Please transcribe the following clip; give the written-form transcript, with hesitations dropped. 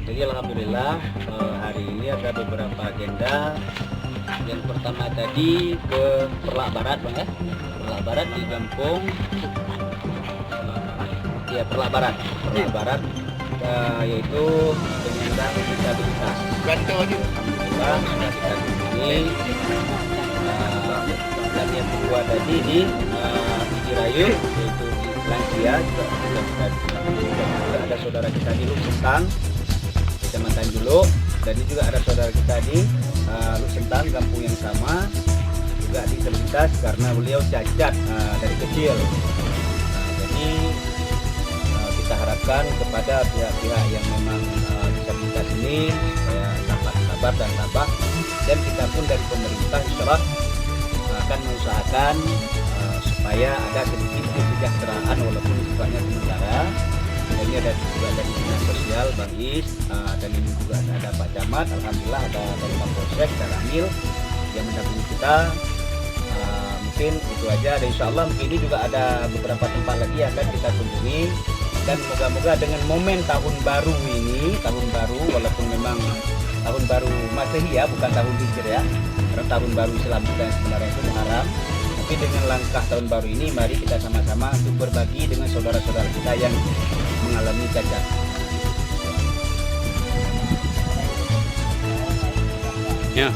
Jadi alhamdulillah hari ini ada beberapa agenda. Yang pertama tadi ke Perlak Barat, Bang ya. Perlak Barat di Gampung. Ya, Perlak Barat. Perlak Barat yaitu penyandang disabilitas. Alhamdulillah sudah kita kunjungi. Dan yang kedua tadi di Rayu yaitu di lansia juga ada saudara kita di Lusentang, Kecamatan Juluk, dan ini juga ada saudara kita di Lusentang, kampung yang sama, juga disabilitas karena beliau cacat dari kecil. Jadi kita harapkan kepada pihak-pihak yang memang disabilitas ini supaya dapat sabar dan tabah, dan kita pun dari pemerintah insya Allah akan mengusahakan supaya ada sedikit kesejahteraan walaupun sifatnya sementara. Ini ada juga dari dinas sosial Bang Is, dan ini juga ada Pak Camat. Alhamdulillah ada dari Pak Polsek, dan Ramil yang mendampingi kita. Mungkin itu aja, dan insya Allah mungkin ini juga ada beberapa tempat lagi yang akan kita kunjungi, dan moga-moga dengan momen tahun baru ini, tahun baru walaupun memang tahun baru Masehi ya, bukan tahun Hijriah ya, karena tahun baru Islam kita yang sebenarnya itu Muharram. Tapi dengan langkah tahun baru ini, mari kita sama-sama untuk berbagi dengan saudara-saudara kita yang mengalami cacat. Ya.